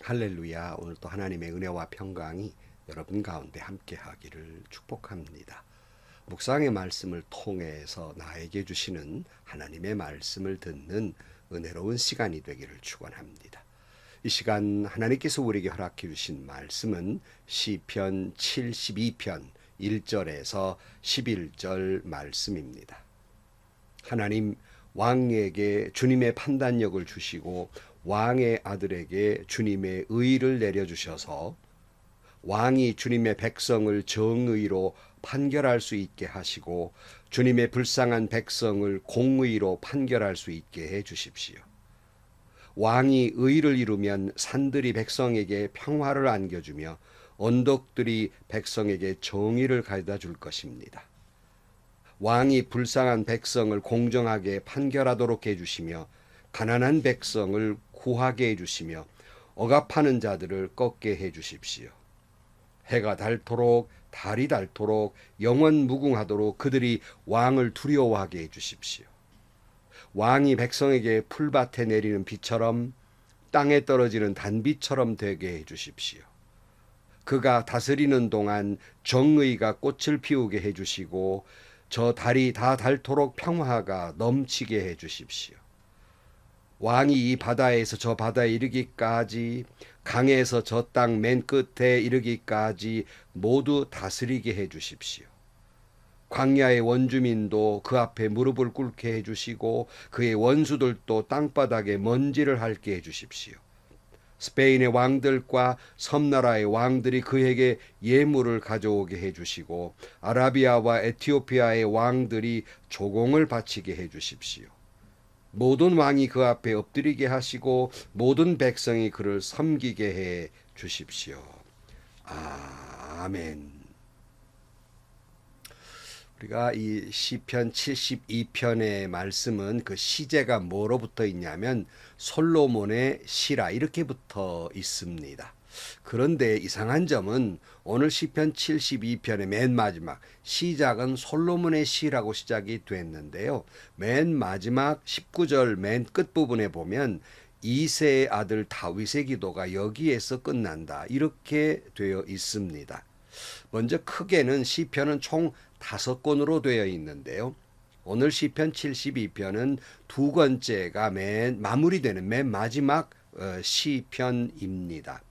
할렐루야. 오늘 또 하나님의 은혜와 평강이 여러분 가운데 함께 하기를 축복합니다. 묵상의 말씀을 통해서 나에게 주시는 하나님의 말씀을 듣는 은혜로운 시간이 되기를 축원합니다. 이 시간 하나님께서 우리에게 허락해 주신 말씀은 시편 72편 1절에서 11절 말씀입니다. 하나님, 왕에게 주님의 판단력을 주시고 왕의 아들에게 주님의 의를 내려주셔서 왕이 주님의 백성을 정의로 판결할 수 있게 하시고 주님의 불쌍한 백성을 공의로 판결할 수 있게 해 주십시오. 왕이 의를 이루면 산들이 백성에게 평화를 안겨주며 언덕들이 백성에게 정의를 가져다 줄 것입니다. 왕이 불쌍한 백성을 공정하게 판결하도록 해주시며 가난한 백성을 구하게 해주시며 억압하는 자들을 꺾게 해주십시오. 해가 닳도록 달이 닳도록 영원 무궁하도록 그들이 왕을 두려워하게 해주십시오. 왕이 백성에게 풀밭에 내리는 비처럼 땅에 떨어지는 단비처럼 되게 해주십시오. 그가 다스리는 동안 정의가 꽃을 피우게 해주시고 저 달이 다 닳도록 평화가 넘치게 해주십시오. 왕이 이 바다에서 저 바다에 이르기까지 강에서 저 땅 맨 끝에 이르기까지 모두 다스리게 해주십시오. 광야의 원주민도 그 앞에 무릎을 꿇게 해주시고 그의 원수들도 땅바닥에 먼지를 핥게 해주십시오. 스페인의 왕들과 섬나라의 왕들이 그에게 예물을 가져오게 해주시고 아라비아와 에티오피아의 왕들이 조공을 바치게 해주십시오. 모든 왕이 그 앞에 엎드리게 하시고 모든 백성이 그를 섬기게 해 주십시오. 아멘. 우리가 이 시편 72편의 말씀은 그 시제가 뭐로 붙어 있냐면 솔로몬의 시라 이렇게 붙어 있습니다. 그런데 이상한 점은 오늘 시편 72편의 맨 마지막 시작은 솔로몬의 시라고 시작이 됐는데요. 맨 마지막 19절 맨 끝부분에 보면 이새의 아들 다윗의 기도가 여기에서 끝난다 이렇게 되어 있습니다. 먼저 크게는 시편은 총 5권으로 되어 있는데요. 오늘 시편 72편은 두 번째가 마무리되는 맨 마지막 시편입니다.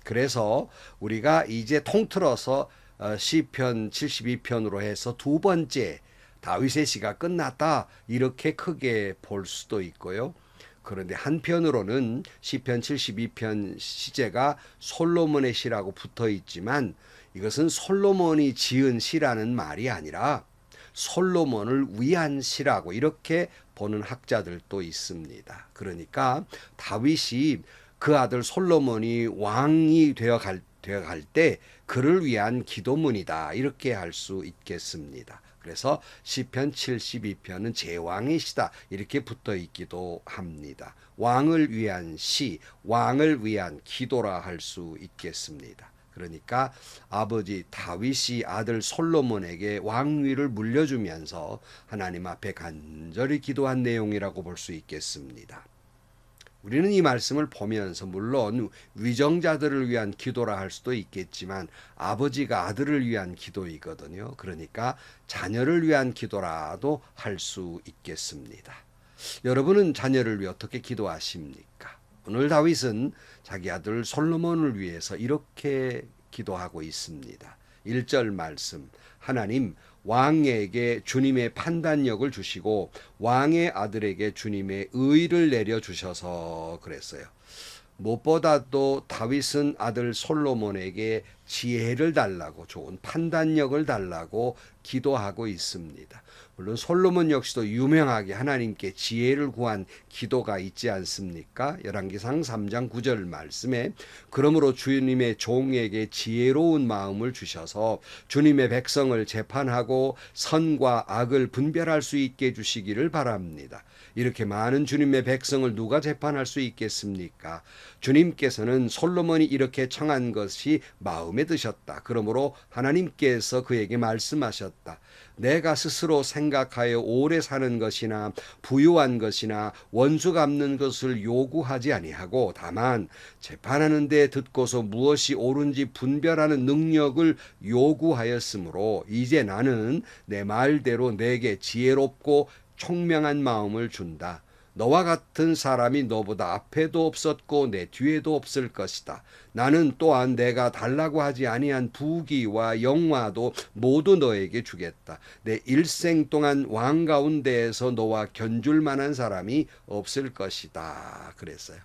그래서 우리가 이제 통틀어서 시편 72편으로 해서 두 번째 다윗의 시가 끝났다 이렇게 크게 볼 수도 있고요. 그런데 한편으로는 시편 72편 시제가 솔로몬의 시라고 붙어 있지만 이것은 솔로몬이 지은 시라는 말이 아니라 솔로몬을 위한 시라고 이렇게 보는 학자들도 있습니다. 그러니까 다윗이 그 아들 솔로몬이 왕이 되어갈 때 그를 위한 기도문이다 이렇게 할 수 있겠습니다. 그래서 시편 72편은 제왕의 시다 이렇게 붙어 있기도 합니다. 왕을 위한 시, 왕을 위한 기도라 할 수 있겠습니다. 그러니까 아버지 다윗이 아들 솔로몬에게 왕위를 물려주면서 하나님 앞에 간절히 기도한 내용이라고 볼 수 있겠습니다. 우리는 이 말씀을 보면서 물론 위정자들을 위한 기도라 할 수도 있겠지만 아버지가 아들을 위한 기도이거든요. 그러니까 자녀를 위한 기도라도 할 수 있겠습니다. 여러분은 자녀를 위해 어떻게 기도하십니까? 오늘 다윗은 자기 아들 솔로몬을 위해서 이렇게 기도하고 있습니다. 1절 말씀, 하나님 왕에게 주님의 판단력을 주시고 왕의 아들에게 주님의 의를 내려주셔서 그랬어요. 무엇보다도 다윗은 아들 솔로몬에게 지혜를 달라고 좋은 판단력을 달라고 기도하고 있습니다. 물론 솔로몬 역시도 유명하게 하나님께 지혜를 구한 기도가 있지 않습니까? 열왕기상 3장 9절 말씀에 그러므로 주님의 종에게 지혜로운 마음을 주셔서 주님의 백성을 재판하고 선과 악을 분별할 수 있게 해주시기를 바랍니다. 이렇게 많은 주님의 백성을 누가 재판할 수 있겠습니까? 주님께서는 솔로몬이 이렇게 청한 것이 마음에 마음에 드셨다. 그러므로 하나님께서 그에게 말씀하셨다. 내가 스스로 생각하여 오래 사는 것이나 부유한 것이나 원수 갚는 것을 요구하지 아니하고 다만 재판하는 데 듣고서 무엇이 옳은지 분별하는 능력을 요구하였으므로 이제 나는 내 말대로 내게 지혜롭고 총명한 마음을 준다. 너와 같은 사람이 너보다 앞에도 없었고 내 뒤에도 없을 것이다. 나는 또한 내가 달라고 하지 아니한 부귀와 영화도 모두 너에게 주겠다. 내 일생 동안 왕 가운데에서 너와 견줄 만한 사람이 없을 것이다. 그랬어요.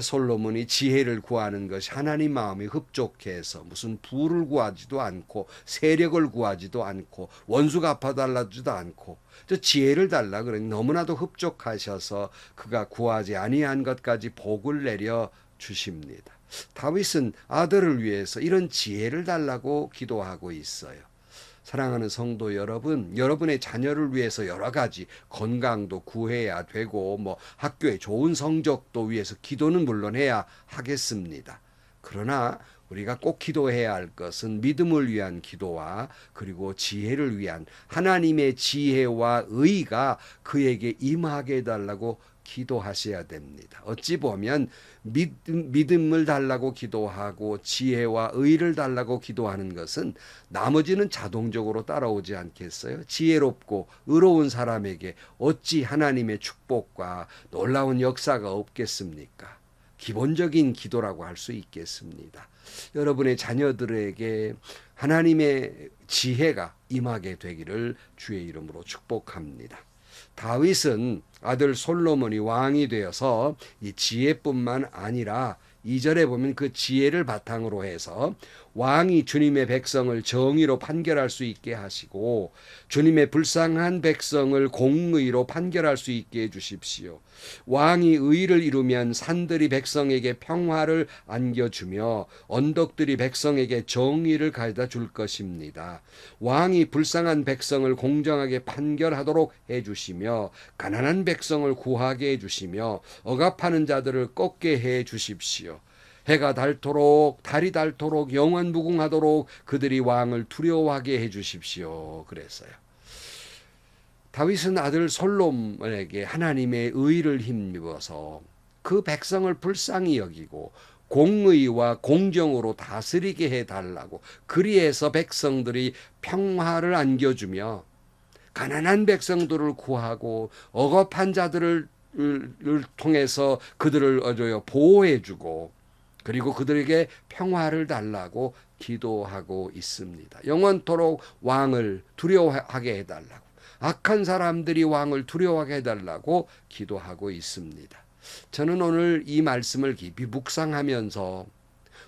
솔로몬이 지혜를 구하는 것이 하나님 마음이 흡족해서 무슨 부를 구하지도 않고 세력을 구하지도 않고 원수가 갚아달라지도 않고 저 지혜를 달라 그러니 너무나도 흡족하셔서 그가 구하지 아니한 것까지 복을 내려 주십니다. 다윗은 아들을 위해서 이런 지혜를 달라고 기도하고 있어요. 사랑하는 성도 여러분, 여러분의 자녀를 위해서 여러 가지 건강도 구해야 되고 학교에 좋은 성적도 위해서 기도는 물론 해야 하겠습니다. 그러나 우리가 꼭 기도해야 할 것은 믿음을 위한 기도와 그리고 지혜를 위한 하나님의 지혜와 의가 그에게 임하게 해달라고 기도하셔야 됩니다. 어찌 보면 믿음을 달라고 기도하고 지혜와 의를 달라고 기도하는 것은 나머지는 자동적으로 따라오지 않겠어요? 지혜롭고 의로운 사람에게 어찌 하나님의 축복과 놀라운 역사가 없겠습니까? 기본적인 기도라고 할 수 있겠습니다. 여러분의 자녀들에게 하나님의 지혜가 임하게 되기를 주의 이름으로 축복합니다. 다윗은 아들 솔로몬이 왕이 되어서 이 지혜뿐만 아니라 2절에 보면 그 지혜를 바탕으로 해서 왕이 주님의 백성을 정의로 판결할 수 있게 하시고 주님의 불쌍한 백성을 공의로 판결할 수 있게 해주십시오. 왕이 의를 이루면 산들이 백성에게 평화를 안겨주며 언덕들이 백성에게 정의를 가져다 줄 것입니다. 왕이 불쌍한 백성을 공정하게 판결하도록 해주시며 가난한 백성을 구하게 해주시며 억압하는 자들을 꺾게 해주십시오. 해가 닳도록 달이 닳도록 영원 무궁하도록 그들이 왕을 두려워하게 해주십시오. 그랬어요. 다윗은 아들 솔로몬에게 하나님의 의를 힘입어서 그 백성을 불쌍히 여기고 공의와 공정으로 다스리게 해달라고 그리해서 백성들이 평화를 안겨주며 가난한 백성들을 구하고 억압한 자들을 통해서 그들을 보호해주고 그리고 그들에게 평화를 달라고 기도하고 있습니다. 영원토록 왕을 두려워하게 해달라고 악한 사람들이 왕을 두려워하게 해달라고 기도하고 있습니다. 저는 오늘 이 말씀을 깊이 묵상하면서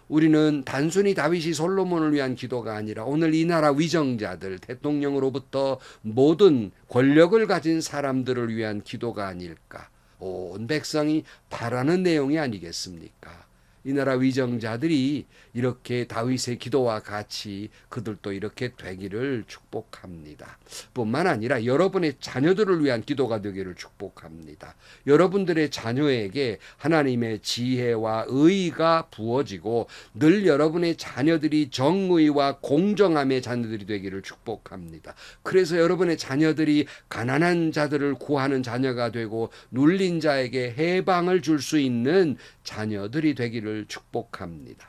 우리는 단순히 다윗이 솔로몬을 위한 기도가 아니라 오늘 이 나라 위정자들 대통령으로부터 모든 권력을 가진 사람들을 위한 기도가 아닐까. 온 백성이 바라는 내용이 아니겠습니까? 이 나라 위정자들이 이렇게 다윗의 기도와 같이 그들도 이렇게 되기를 축복합니다. 뿐만 아니라 여러분의 자녀들을 위한 기도가 되기를 축복합니다. 여러분들의 자녀에게 하나님의 지혜와 의가 부어지고 늘 여러분의 자녀들이 정의와 공정함의 자녀들이 되기를 축복합니다. 그래서 여러분의 자녀들이 가난한 자들을 구하는 자녀가 되고 눌린 자에게 해방을 줄 수 있는 자녀들이 되기를 축복합니다.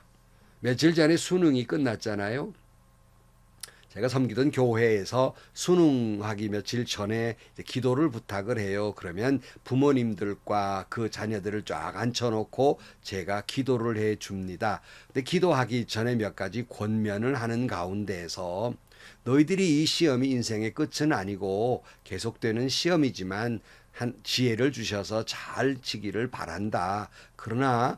며칠 전에 수능이 끝났잖아요. 제가 섬기던 교회에서 수능하기 며칠 전에 기도를 부탁을 해요. 그러면 부모님들과 그 자녀들을 쫙 앉혀놓고 제가 기도를 해 줍니다. 근데 기도하기 전에 몇 가지 권면을 하는 가운데에서 너희들이 이 시험이 인생의 끝은 아니고 계속되는 시험이지만 한 지혜를 주셔서 잘 치기를 바란다. 그러나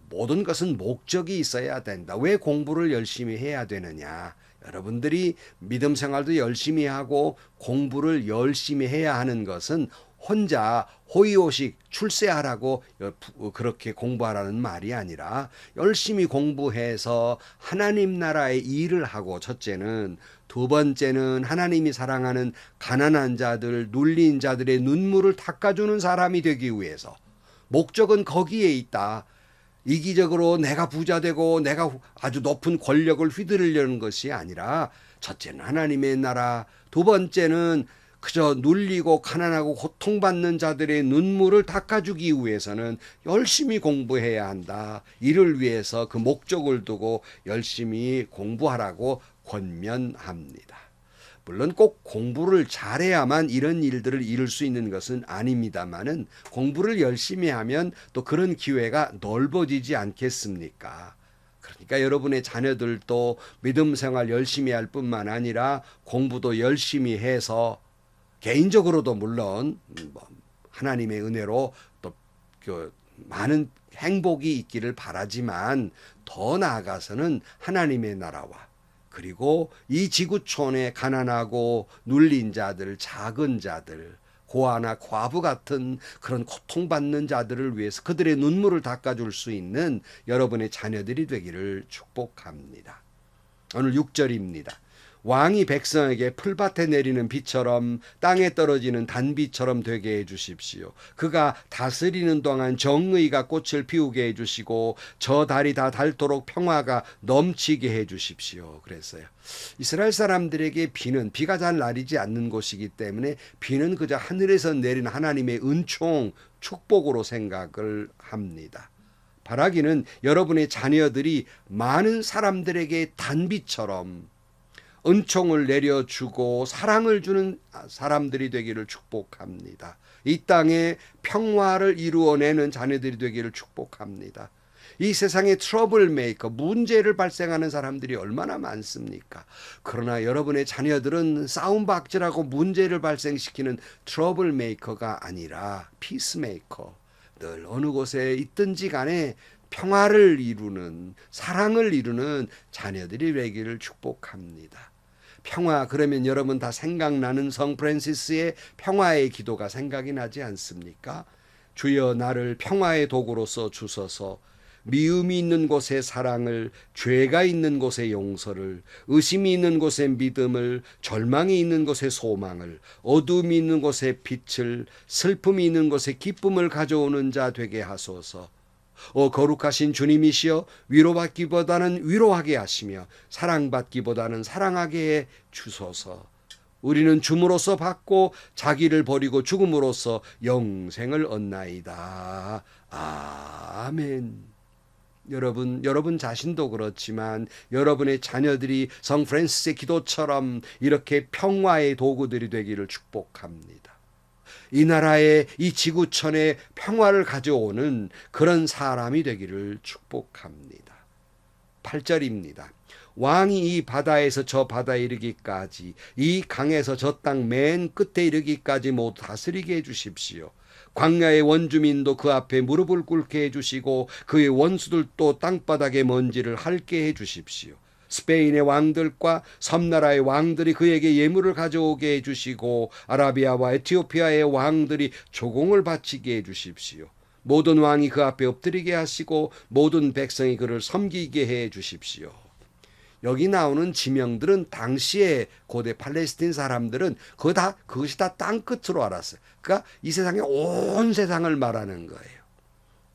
모든 것은 목적이 있어야 된다. 왜 공부를 열심히 해야 되느냐? 여러분들이 믿음 생활도 열심히 하고 공부를 열심히 해야 하는 것은 혼자 호의호식 출세하라고 그렇게 공부하라는 말이 아니라 열심히 공부해서 하나님 나라의 일을 하고 첫째는 두 번째는 하나님이 사랑하는 가난한 자들, 눌린 자들의 눈물을 닦아주는 사람이 되기 위해서 목적은 거기에 있다. 이기적으로 내가 부자 되고 내가 아주 높은 권력을 휘두르려는 것이 아니라 첫째는 하나님의 나라, 두 번째는 그저 눌리고 가난하고 고통받는 자들의 눈물을 닦아주기 위해서는 열심히 공부해야 한다. 이를 위해서 그 목적을 두고 열심히 공부하라고 권면합니다. 물론 꼭 공부를 잘해야만 이런 일들을 이룰 수 있는 것은 아닙니다만은 공부를 열심히 하면 또 그런 기회가 넓어지지 않겠습니까? 그러니까 여러분의 자녀들도 믿음 생활 열심히 할 뿐만 아니라 공부도 열심히 해서 개인적으로도 물론 하나님의 은혜로 또 그 많은 행복이 있기를 바라지만 더 나아가서는 하나님의 나라와 그리고 이 지구촌에 가난하고 눌린 자들, 작은 자들, 고아나 과부 같은 그런 고통받는 자들을 위해서 그들의 눈물을 닦아줄 수 있는 여러분의 자녀들이 되기를 축복합니다. 오늘 6절입니다. 왕이 백성에게 풀밭에 내리는 비처럼 땅에 떨어지는 단비처럼 되게 해주십시오. 그가 다스리는 동안 정의가 꽃을 피우게 해주시고 저 달이 다 닳도록 평화가 넘치게 해주십시오. 그랬어요. 이스라엘 사람들에게 비가 잘 내리지 않는 곳이기 때문에 비는 그저 하늘에서 내린 하나님의 은총, 축복으로 생각을 합니다. 바라기는 여러분의 자녀들이 많은 사람들에게 단비처럼 은총을 내려주고 사랑을 주는 사람들이 되기를 축복합니다. 이 땅에 평화를 이루어내는 자녀들이 되기를 축복합니다. 이 세상에 트러블 메이커, 문제를 발생하는 사람들이 얼마나 많습니까? 그러나 여러분의 자녀들은 싸움박질하고 문제를 발생시키는 트러블 메이커가 아니라 피스 메이커, 늘 어느 곳에 있든지 간에 평화를 이루는, 사랑을 이루는 자녀들이 되기를 축복합니다. 평화, 그러면 여러분 다 생각나는 성 프란시스의 평화의 기도가 생각이 나지 않습니까? 주여 나를 평화의 도구로서 주소서. 미움이 있는 곳에 사랑을, 죄가 있는 곳에 용서를, 의심이 있는 곳에 믿음을, 절망이 있는 곳에 소망을, 어둠이 있는 곳에 빛을, 슬픔이 있는 곳에 기쁨을 가져오는 자 되게 하소서. 거룩하신 주님이시여, 위로받기보다는 위로하게 하시며 사랑받기보다는 사랑하게 해 주소서. 우리는 줌으로써 받고 자기를 버리고 죽음으로써 영생을 얻나이다. 아멘. 여러분 자신도 그렇지만 여러분의 자녀들이 성 프란시스의 기도처럼 이렇게 평화의 도구들이 되기를 축복합니다. 이 나라에, 이 지구촌에 평화를 가져오는 그런 사람이 되기를 축복합니다. 8절입니다. 왕이 이 바다에서 저 바다에 이르기까지, 이 강에서 저 땅 맨 끝에 이르기까지 모두 다스리게 해주십시오. 광야의 원주민도 그 앞에 무릎을 꿇게 해주시고 그의 원수들도 땅바닥의 먼지를 핥게 해주십시오. 스페인의 왕들과 섬나라의 왕들이 그에게 예물을 가져오게 해주시고 아라비아와 에티오피아의 왕들이 조공을 바치게 해주십시오. 모든 왕이 그 앞에 엎드리게 하시고 모든 백성이 그를 섬기게 해주십시오. 여기 나오는 지명들은 당시에 고대 팔레스틴 사람들은 그것이 다 땅끝으로 알았어요. 그러니까 이 세상의 온 세상을 말하는 거예요.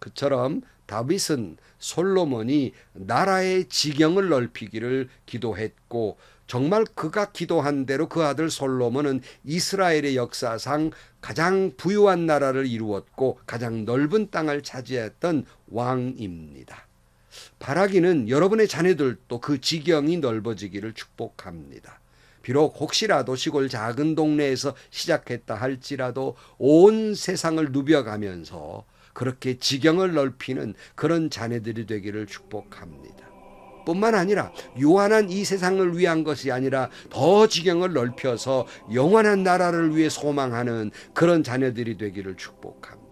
그처럼 다윗은, 솔로몬이 나라의 지경을 넓히기를 기도했고 정말 그가 기도한 대로 그 아들 솔로몬은 이스라엘의 역사상 가장 부유한 나라를 이루었고 가장 넓은 땅을 차지했던 왕입니다. 바라기는 여러분의 자녀들도 그 지경이 넓어지기를 축복합니다. 비록 혹시라도 시골 작은 동네에서 시작했다 할지라도 온 세상을 누벼가면서 그렇게 지경을 넓히는 그런 자녀들이 되기를 축복합니다. 뿐만 아니라 유한한 이 세상을 위한 것이 아니라 더 지경을 넓혀서 영원한 나라를 위해 소망하는 그런 자녀들이 되기를 축복합니다.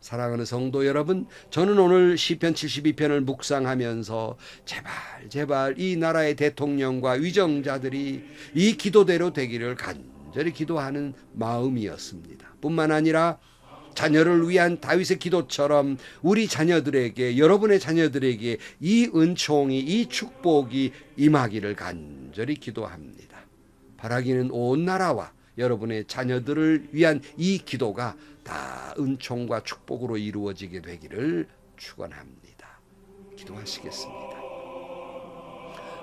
사랑하는 성도 여러분, 저는 오늘 시편 72편을 묵상하면서 제발 이 나라의 대통령과 위정자들이 이 기도대로 되기를 간절히 기도하는 마음이었습니다. 뿐만 아니라 자녀를 위한 다윗의 기도처럼 우리 자녀들에게, 여러분의 자녀들에게 이 은총이, 이 축복이 임하기를 간절히 기도합니다. 바라기는 온 나라와 여러분의 자녀들을 위한 이 기도가 다 은총과 축복으로 이루어지게 되기를 축원합니다. 기도하시겠습니다.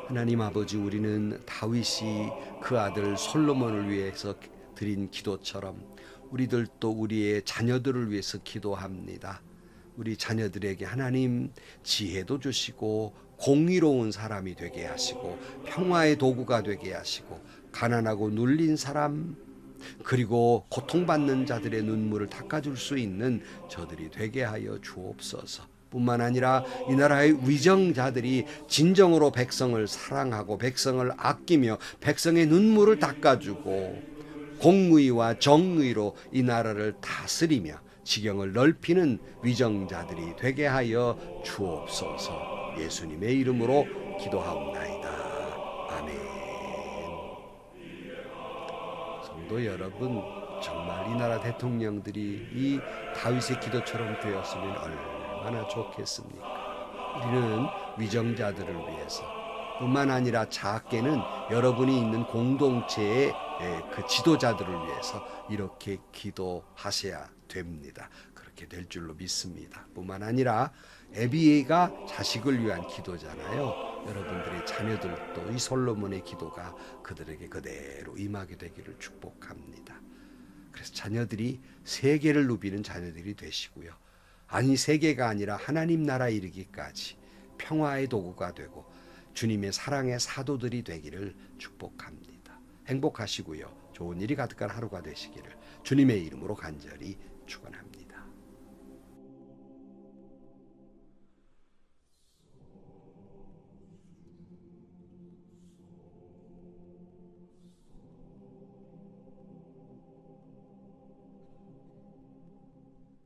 하나님 아버지, 우리는 다윗이 그 아들 솔로몬을 위해서 드린 기도처럼 우리들도 우리의 자녀들을 위해서 기도합니다. 우리 자녀들에게 하나님 지혜도 주시고 공의로운 사람이 되게 하시고 평화의 도구가 되게 하시고 가난하고 눌린 사람 그리고 고통받는 자들의 눈물을 닦아줄 수 있는 저들이 되게 하여 주옵소서. 뿐만 아니라 이 나라의 위정자들이 진정으로 백성을 사랑하고 백성을 아끼며 백성의 눈물을 닦아주고 공의와 정의로 이 나라를 다스리며 지경을 넓히는 위정자들이 되게 하여 주옵소서. 예수님의 이름으로 기도하옵나이다. 아멘. 성도 여러분, 정말 이 나라 대통령들이 이 다윗의 기도처럼 되었으면 얼마나 좋겠습니까? 우리는 위정자들을 위해서 뿐만 아니라 작게는 여러분이 있는 공동체의 그 지도자들을 위해서 이렇게 기도하셔야 됩니다. 그렇게 될 줄로 믿습니다. 뿐만 아니라 에비에가 자식을 위한 기도잖아요. 여러분들의 자녀들도 이 솔로몬의 기도가 그들에게 그대로 임하게 되기를 축복합니다. 그래서 자녀들이 세계를 누비는 자녀들이 되시고요. 아니, 세계가 아니라 하나님 나라에 이르기까지 평화의 도구가 되고 주님의 사랑의 사도들이 되기를 축복합니다. 행복하시고요. 좋은 일이 가득한 하루가 되시기를 주님의 이름으로 간절히 축원합니다.